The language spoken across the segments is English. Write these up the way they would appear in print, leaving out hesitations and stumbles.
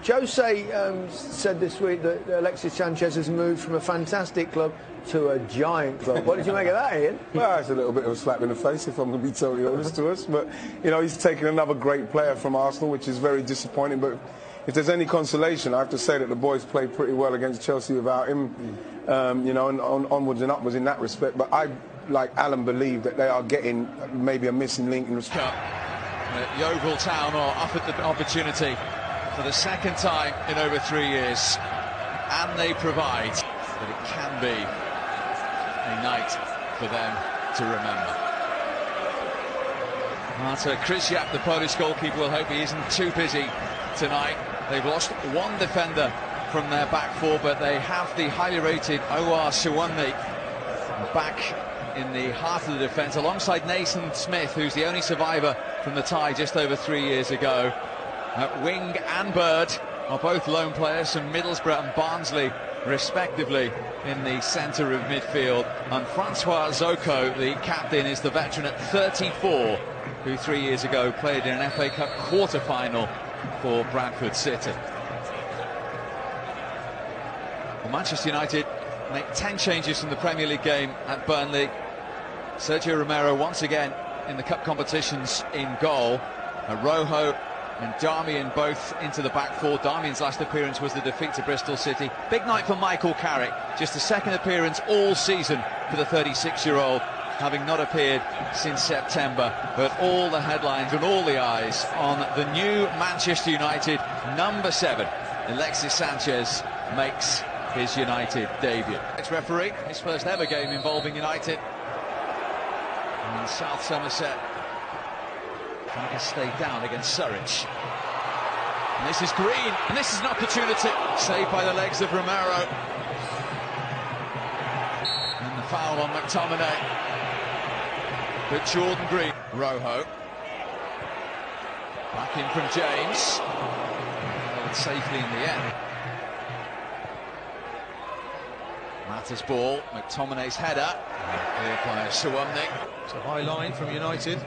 Jose said this week that Alexis Sanchez has moved from a fantastic club to a giant club. What did you make of that, Ian? Well, it's a little bit of a slap in the face, if I'm going to be totally honest to us. But, you know, he's taken another great player from Arsenal, which is very disappointing. But if there's any consolation, I have to say that the boys played pretty well against Chelsea without him, you know, and onwards and upwards in that respect. But I, like Alan, believe that they are getting maybe a missing link in respect. Yeovil Town are offered the opportunity for the second time in over 3 years, and they provide that it can be a night for them to remember. Marta Krysiak, the Polish goalkeeper, will hope he isn't too busy tonight. They've lost one defender from their back four, but they have the highly rated Owar Suwunmi back in the heart of the defence, alongside Nathan Smith, who's the only survivor from the tie just over 3 years ago. Wing and Bird are both lone players from Middlesbrough and Barnsley, respectively, in the centre of midfield. And Francois Zoko, the captain, is the veteran at 34, who 3 years ago played in an FA Cup quarter-final for Bradford City. Well, Manchester United make 10 changes from the Premier League game at Burnley. Sergio Romero once again in the cup competitions in goal. Rojo and Darmian both into the back four. Darmian's last appearance was the defeat to Bristol City. Big night for Michael Carrick, just the second appearance all season for the 36-year-old, having not appeared since September. But all the headlines and all the eyes on the new Manchester United number 7. Alexis Sanchez makes his United debut. Ex-referee, his first ever game involving United. And South Somerset trying to stay down against Surridge. And this is Green, and this is an opportunity saved by the legs of Romero. And the foul on McTominay. But Jordan Green, Rojo. Back in from James. Held safely in the end. Mata's ball, McTominay's header. Clear by Suwunmi. It's a high line from United.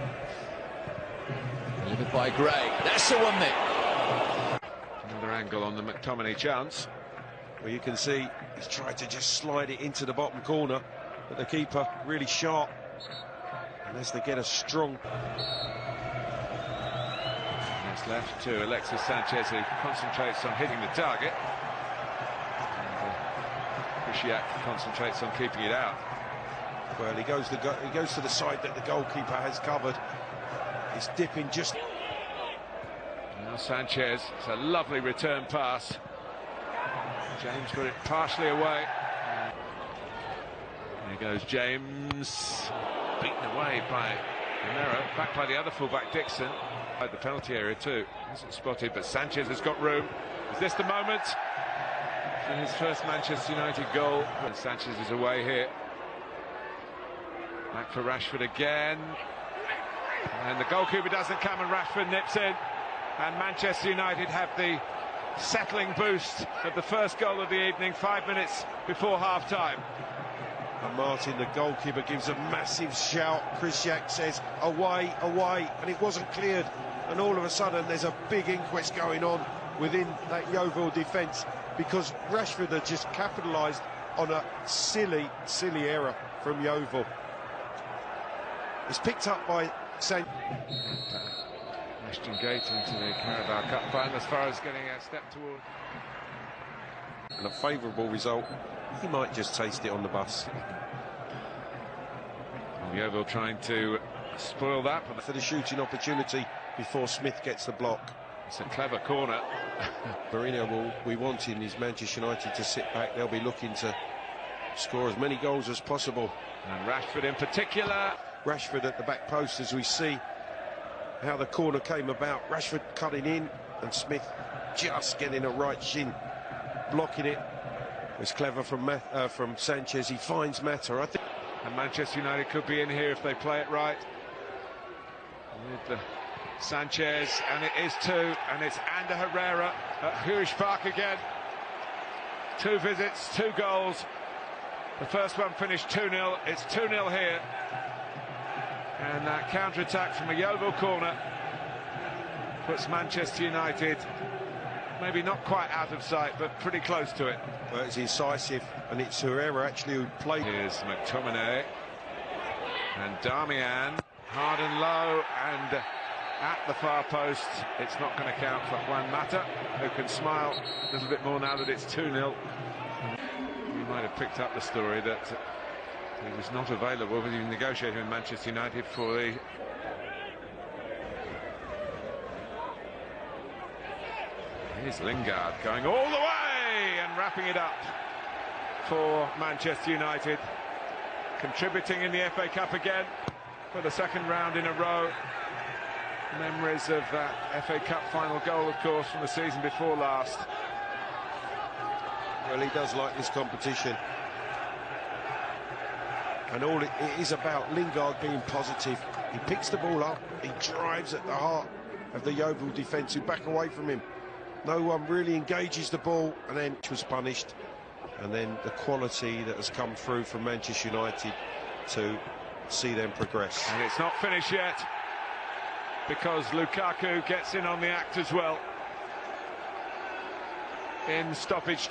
Delivered by Gray. There's Suwunmi. Another angle on the McTominay chance, where you can see he's tried to just slide it into the bottom corner, but the keeper really sharp. And as they get a strong... It's left to Alexis Sanchez, who concentrates on hitting the target. Krysiak concentrates on keeping it out. Well, he goes to the side that the goalkeeper has covered. He's dipping just... Now Sanchez, it's a lovely return pass. James got it partially away. There goes James, beaten away by Romero, back by the other fullback Dixon. At the penalty area too, hasn't spotted, but Sanchez has got room. Is this the moment for his first Manchester United goal? And Sanchez is away here. Back for Rashford again. And the goalkeeper doesn't come, and Rashford nips in. And Manchester United have the settling boost of the first goal of the evening, 5 minutes before half-time. And Martin, the goalkeeper, gives a massive shout. Krysiak says, away, away, and it wasn't cleared. And all of a sudden, there's a big inquest going on within that Yeovil defence, because Rashford had just capitalised on a silly, silly error from Yeovil. It's picked up by Saint. Ashton Gate into the Carabao Cup final, as far as getting a step toward. And a favourable result, he might just taste it on the bus. Yeovil trying to spoil that. For the shooting opportunity before Smith gets the block. It's a clever corner. Mourinho will be wanting his Manchester United to sit back. They'll be looking to score as many goals as possible. And Rashford in particular. Rashford at the back post, as we see how the corner came about. Rashford cutting in, and Smith just getting a right shin, blocking it. It's clever from Sanchez. He finds Mata, I think. And Manchester United could be in here if they play it right. With Sanchez, and it is 2, and it's Ander Herrera at Huish Park again. 2 visits, 2 goals. The first one finished 2-0. It's 2-0 here. And that counter-attack from a Yeovil corner puts Manchester United maybe not quite out of sight, but pretty close to it. Well, it's incisive, and it's Herrera actually who played. Here's McTominay and Darmian, hard and low, and at the far post. It's not going to count for Juan Mata, who can smile a little bit more now that it's 2-0. You might have picked up the story that he was not available, but he was negotiating with Manchester United for the... Here's Lingard going all the way and wrapping it up for Manchester United, contributing in the FA Cup again for the second round in a row. Memories of that FA Cup final goal, of course, from the season before last. Well, he does like this competition. And all it is about Lingard being positive. He picks the ball up, he drives at the heart of the Yeovil defence who back away from him. No one really engages the ball, and then was punished. And then the quality that has come through from Manchester United to see them progress. And it's not finished yet, because Lukaku gets in on the act as well in stoppage